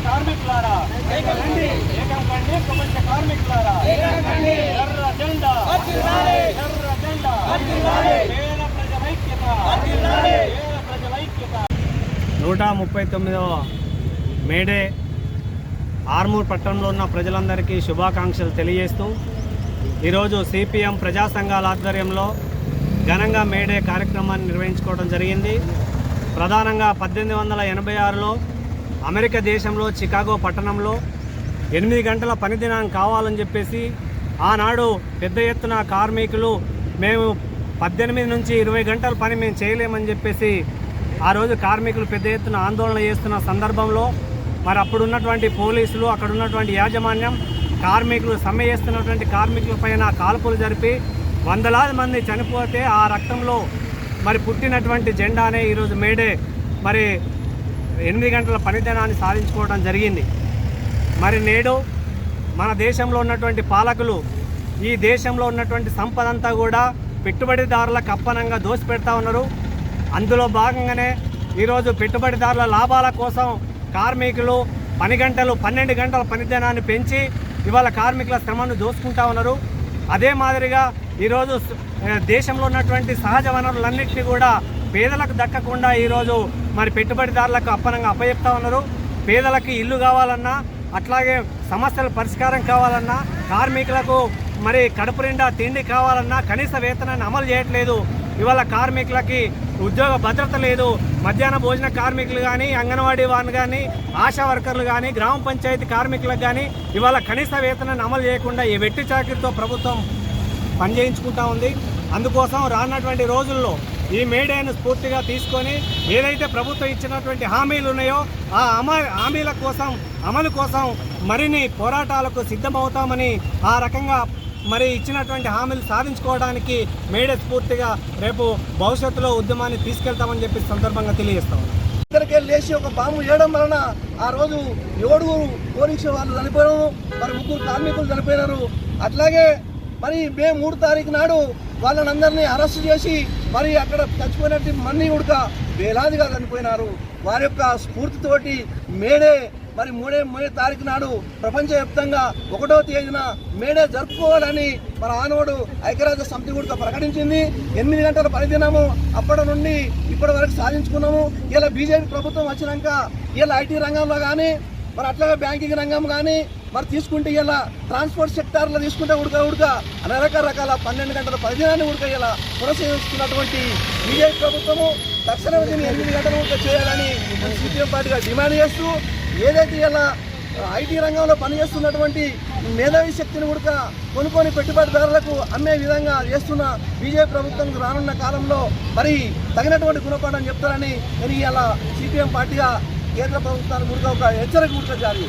కార్మికులారా ఏకం కండి ప్రపంచ కార్మికులారా ఎర్ర జెండా పేద ప్రజల ఐక్యత 139వ మేడే ఆర్మూర్ పట్టణంలో ఉన్న ప్రజలందరికీ శుభాకాంక్షలు తెలియజేస్తూ ఈరోజు సిపిఎం ప్రజా సంఘాల ఆధ్వర్యంలో ఘనంగా మేడే కార్యక్రమాన్ని నిర్వహించుకోవడం జరిగింది. ప్రధానంగా 1886లో అమెరికా దేశంలో చికాగో పట్టణంలో 8 గంటల పనిదినం కావాలని చెప్పేసి ఆనాడు పెద్ద ఎత్తున కార్మికులు మేము 18 నుంచి 20 గంటల పని మేము చేయలేమని చెప్పేసి ఆ రోజు కార్మికులు పెద్ద ఎత్తున ఆందోళన చేస్తున్న సందర్భంలో మరి అప్పుడున్నటువంటి పోలీసులు అక్కడ ఉన్నటువంటి యాజమాన్యం కార్మికులు సమ్మె చేస్తున్నటువంటి కార్మికులపైన కాల్పులు జరిపి వందలాది మంది చనిపోతే ఆ రక్తంలో మరి పుట్టినటువంటి జెండానే ఈరోజు మేడే మరి 8 గంటల పనిదినాన్ని సాధించుకోవడం జరిగింది. మరి నేడు మన దేశంలో ఉన్నటువంటి పాలకులు ఈ దేశంలో ఉన్నటువంటి సంపద అంతా కూడా పెట్టుబడిదారులకు అప్పనంగా దోసిపెడతా ఉన్నారు. అందులో భాగంగానే ఈరోజు పెట్టుబడిదారుల లాభాల కోసం కార్మికులు పని గంటలు 12 గంటల పనిదినాన్ని పెంచి ఇవాళ కార్మికుల శ్రమను దోసుకుంటా ఉన్నారు. అదే మాదిరిగా ఈరోజు దేశంలో ఉన్నటువంటి సహజ వనరులన్నింటినీ కూడా పేదలకు దక్కకుండా ఈరోజు మరి పెట్టుబడిదారులకు అప్పనంగా అప్పచెప్తా ఉన్నారు. పేదలకు ఇల్లు కావాలన్నా అట్లాగే సమస్యల పరిష్కారం కావాలన్నా కార్మికులకు మరి కడుపు నిండా తిండి కావాలన్నా కనీస వేతనాన్ని అమలు చేయట్లేదు. ఇవాళ కార్మికులకి ఉద్యోగ భద్రత లేదు. మధ్యాహ్న భోజన కార్మికులు కానీ అంగన్వాడీ వారు కానీ ఆశా వర్కర్లు కానీ గ్రామ పంచాయతీ కార్మికులకు కానీ ఇవాళ కనీస వేతనాన్ని అమలు చేయకుండా ఈ వెట్టి చాకిరితో ప్రభుత్వం పనిచేయించుకుంటా ఉంది. అందుకోసం రానున్నటువంటి రోజుల్లో ఈ మేడేను స్ఫూర్తిగా తీసుకొని ఏదైతే ప్రభుత్వం ఇచ్చినటువంటి హామీలు ఉన్నాయో ఆ హామీల కోసం అమలు కోసం మరిన్ని పోరాటాలకు సిద్ధమవుతామని ఆ రకంగా మరి ఇచ్చినటువంటి హామీలు సాధించుకోవడానికి మేడే స్ఫూర్తిగా రేపు భవిష్యత్తులో ఉద్యమాన్ని తీసుకెళ్తామని చెప్పి సందర్భంగా తెలియజేస్తాం. ఇద్దరికే లేచి ఒక బాంబు వేయడం వలన ఆ రోజు 7 పోలీసు వాళ్ళు చనిపోయారు, మరి 3 కార్మికులు చనిపోయినారు. అట్లాగే మరి మే 3 తారీఖు నాడు వాళ్ళని అందరినీ అరెస్ట్ చేసి మరి అక్కడ చచ్చిపోయినట్టు మంది ఉడక వేలాదిగా చనిపోయినారు. వారి యొక్క స్ఫూర్తితోటి మేడే మరి 3 తారీఖు నాడు ప్రపంచవ్యాప్తంగా 1వ తేదీన మేడే జరుపుకోవాలని మన ఆనవాడు ఐక్యరాజ్య సమితి కూడా ప్రకటించింది. 8 గంటల పనిదినము అప్పటి నుండి ఇప్పటి వరకు సాధించుకున్నాము. ఇలా బీజేపీ ప్రభుత్వం వచ్చినాక ఇలా ఐటీ రంగంలో కానీ మరి అట్లాగే బ్యాంకింగ్ రంగం కానీ మరి తీసుకుంటే ఇలా ట్రాన్స్పోర్ట్ సెక్టార్లో తీసుకుంటే ఉడక అనేక రకాల 12 గంటల పనిదినాన్ని ఇలా కొనసాగిస్తున్నటువంటి బీజేపీ ప్రభుత్వము తక్షణమే దీన్ని 8 గంటల ఉడక చేయాలని సిపిఎం పార్టీగా డిమాండ్ చేస్తూ ఏదైతే ఇలా ఐటీ రంగంలో పనిచేస్తున్నటువంటి మేధావి శక్తిని ఉడక కొనుక్కొని పెట్టుబడిదారులకు అమ్మే విధంగా చేస్తున్న బీజేపీ ప్రభుత్వానికి రానున్న కాలంలో మరి తగినటువంటి గుణపాఠం చెప్తారని నేను ఇలా సిపిఎం పార్టీగా కేంద్ర ప్రభుత్వానికి ఒక హెచ్చరిక జారీ